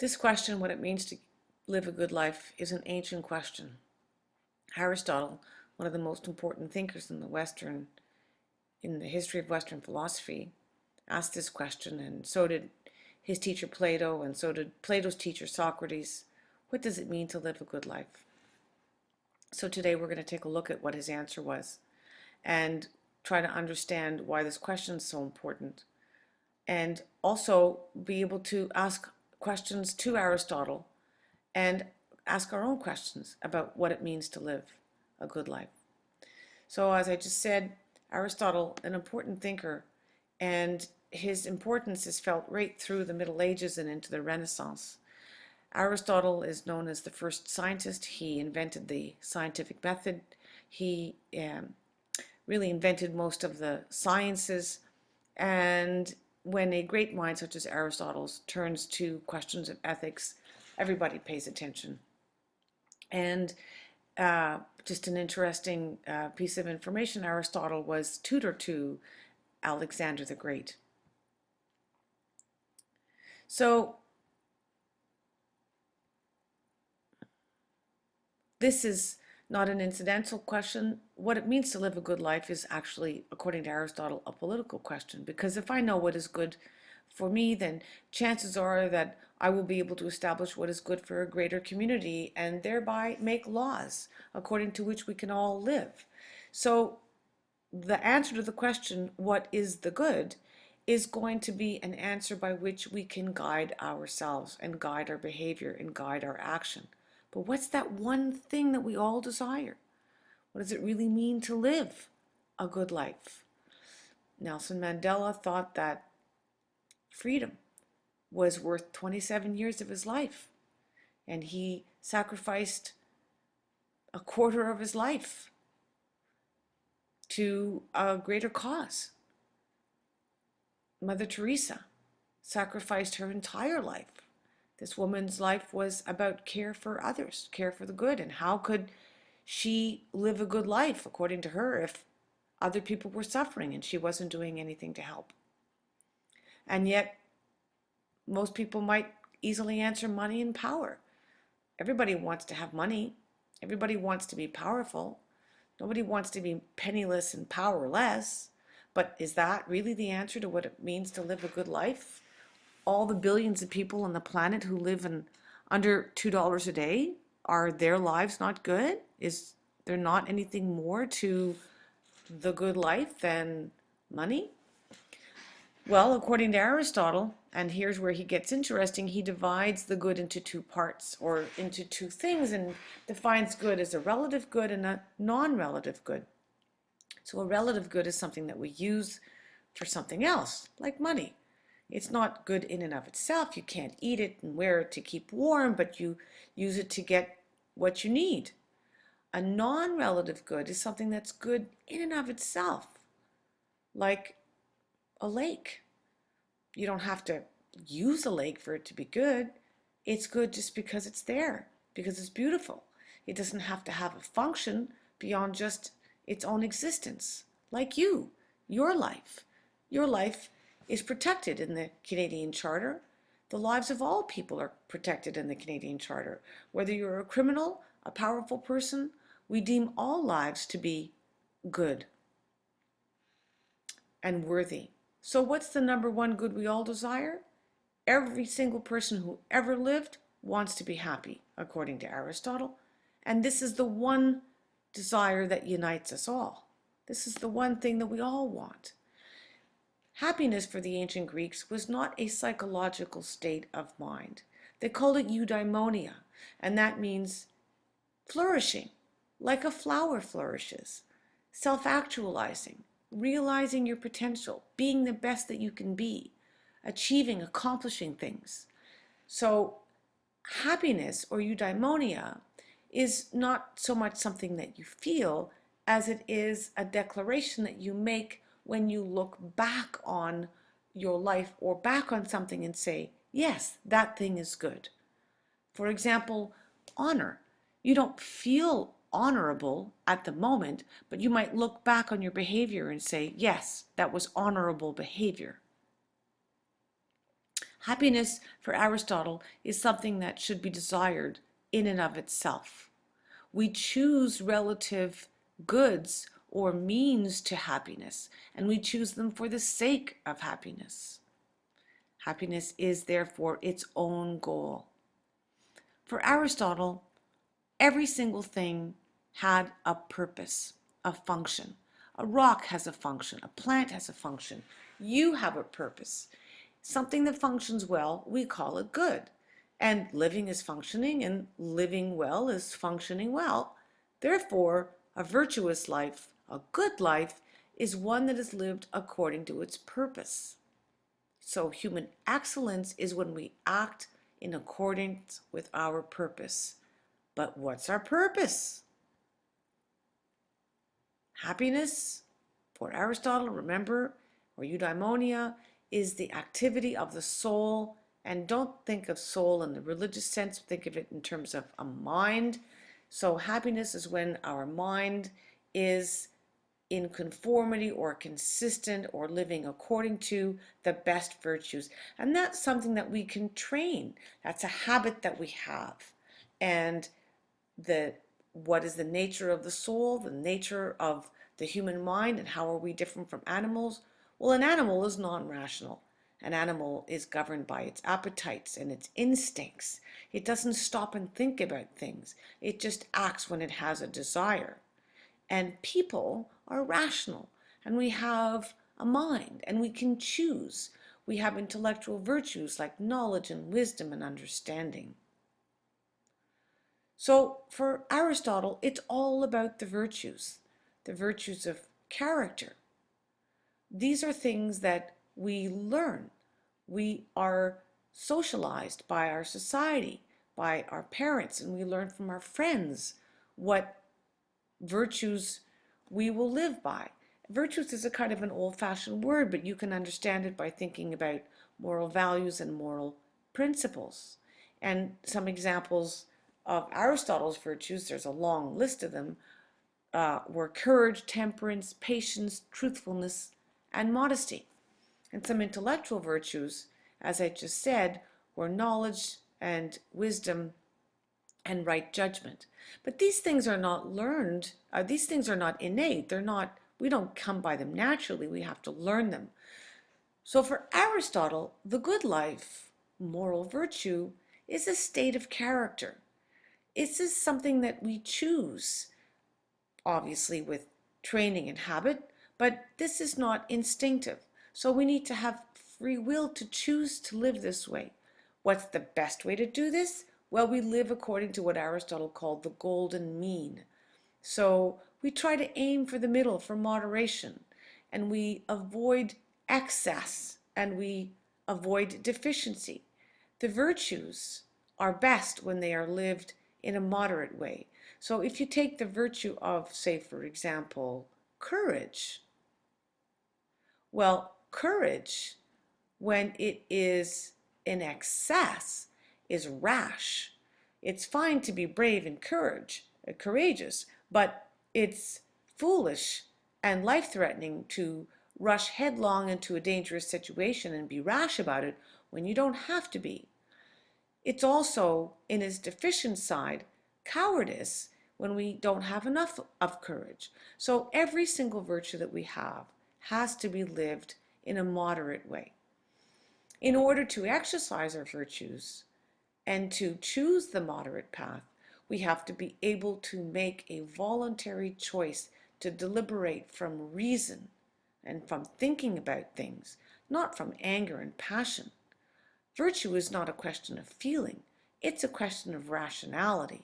This question, what it means to live a good life, is an ancient question. Aristotle, one of the most important thinkers in the history of Western philosophy, asked this question, and so did his teacher Plato, and so did Plato's teacher Socrates. What does it mean to live a good life? So today we're going to take a look at what his answer was and try to understand why this question is so important, and also be able to ask questions to Aristotle and ask our own questions about what it means to live a good life. So as I just said, Aristotle, an important thinker, and his importance is felt right through the Middle Ages and into the Renaissance. Aristotle is known as the first scientist. He invented the scientific method. He really invented most of the sciences, and when a great mind such as Aristotle's turns to questions of ethics, everybody pays attention. And just an interesting piece of information, Aristotle was tutor to Alexander the Great. So this is not an incidental question. What it means to live a good life is actually, according to Aristotle, a political question. Because if I know what is good for me, then chances are that I will be able to establish what is good for a greater community and thereby make laws according to which we can all live. So the answer to the question, what is the good, is going to be an answer by which we can guide ourselves and guide our behavior and guide our action. But what's that one thing that we all desire? What does it really mean to live a good life? Nelson Mandela thought that freedom was worth 27 years of his life, and he sacrificed a quarter of his life to a greater cause. Mother Teresa sacrificed her entire life. This woman's life was about care for others, care for the good. And how could she live a good life, according to her, if other people were suffering and she wasn't doing anything to help? And yet, most people might easily answer money and power. Everybody wants to have money. Everybody wants to be powerful. Nobody wants to be penniless and powerless. But is that really the answer to what it means to live a good life? All the billions of people on the planet who live in under $2 a day, are their lives not good? Is there not anything more to the good life than money? Well, according to Aristotle, and here's where he gets interesting, he divides the good into two parts, or into two things, and defines good as a relative good and a non-relative good. So a relative good is something that we use for something else, like money. It's not good in and of itself. You can't eat it and wear it to keep warm, but you use it to get what you need. A non-relative good is something that's good in and of itself, like a lake. You don't have to use a lake for it to be good. It's good just because it's there, because it's beautiful. It doesn't have to have a function beyond just its own existence, like you, your life. Your life is protected in the Canadian Charter. The lives of all people are protected in the Canadian Charter. Whether you're a criminal, a powerful person, we deem all lives to be good and worthy. So what's the number one good we all desire? Every single person who ever lived wants to be happy, according to Aristotle. And this is the one desire that unites us all. This is the one thing that we all want. Happiness for the ancient Greeks was not a psychological state of mind. They called it eudaimonia, and that means flourishing, like a flower flourishes, self-actualizing, realizing your potential, being the best that you can be, achieving, accomplishing things. So happiness, or eudaimonia, is not so much something that you feel as it is a declaration that you make when you look back on your life or back on something and say, yes, that thing is good. For example, honor. You don't feel honorable at the moment, but you might look back on your behavior and say, yes, that was honorable behavior. Happiness, for Aristotle, is something that should be desired in and of itself. We choose relative goods or means to happiness, and we choose them for the sake of happiness. Happiness is therefore its own goal. For Aristotle, every single thing had a purpose, a function. A rock has a function, a plant has a function. You have a purpose. Something that functions well, we call it good. And living is functioning, and living well is functioning well. Therefore, a virtuous life, a good life, is one that is lived according to its purpose. So human excellence is when we act in accordance with our purpose. But what's our purpose? Happiness, for Aristotle, remember, or eudaimonia, is the activity of the soul. And don't think of soul in the religious sense, think of it in terms of a mind. So happiness is when our mind is in conformity or consistent or living according to the best virtues. And that's something that we can train. That's a habit that we have. And what is the nature of the soul, the nature of the human mind, and how are we different from animals? Well, an animal is non-rational. An animal is governed by its appetites and its instincts. It doesn't stop and think about things. It just acts when it has a desire. And people are rational, and we have a mind, and we can choose. We have intellectual virtues like knowledge and wisdom and understanding. So for Aristotle, it's all about the virtues of character. These are things that we learn. We are socialized by our society, by our parents, and we learn from our friends what virtues we will live by. Virtues is a kind of an old-fashioned word, but you can understand it by thinking about moral values and moral principles. And some examples of Aristotle's virtues, there's a long list of them, were courage, temperance, patience, truthfulness, and modesty. And some intellectual virtues, as I just said, were knowledge and wisdom and right judgment. But these things are not learned, these things are not innate, we don't come by them naturally, we have to learn them. So for Aristotle, the good life, moral virtue, is a state of character. This is something that we choose, obviously with training and habit, but this is not instinctive. So we need to have free will to choose to live this way. What's the best way to do this? Well, we live according to what Aristotle called the golden mean. So we try to aim for the middle, for moderation, and we avoid excess, and we avoid deficiency. The virtues are best when they are lived in a moderate way. So if you take the virtue of, say, for example, courage, well, courage, when it is in excess, is rash. It's fine to be brave and courageous, but it's foolish and life-threatening to rush headlong into a dangerous situation and be rash about it when you don't have to be. It's also, in its deficient side, cowardice when we don't have enough of courage. So every single virtue that we have has to be lived in a moderate way. In order to exercise our virtues and to choose the moderate path, we have to be able to make a voluntary choice to deliberate from reason and from thinking about things, not from anger and passion. Virtue is not a question of feeling, it's a question of rationality.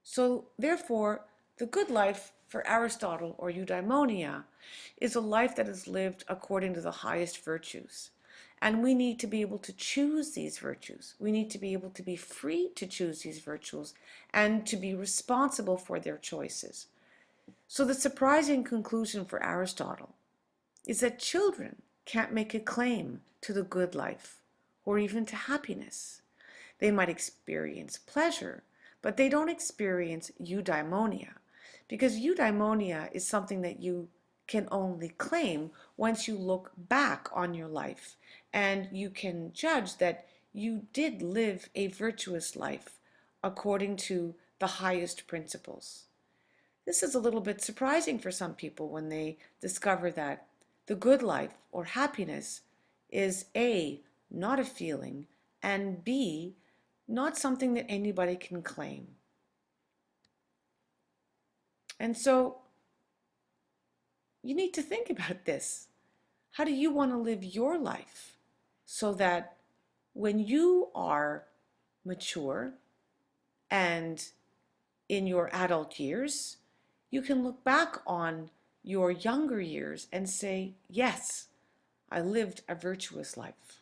So therefore, the good life for Aristotle, or eudaimonia, is a life that is lived according to the highest virtues. And we need to be able to choose these virtues. We need to be able to be free to choose these virtues and to be responsible for their choices. So the surprising conclusion for Aristotle is that children can't make a claim to the good life or even to happiness. They might experience pleasure, but they don't experience eudaimonia, because eudaimonia is something that you can only claim once you look back on your life and you can judge that you did live a virtuous life according to the highest principles. This is a little bit surprising for some people when they discover that the good life or happiness is A, not a feeling, and B, not something that anybody can claim. And so you need to think about this. How do you want to live your life so that when you are mature and in your adult years, you can look back on your younger years and say, yes, I lived a virtuous life.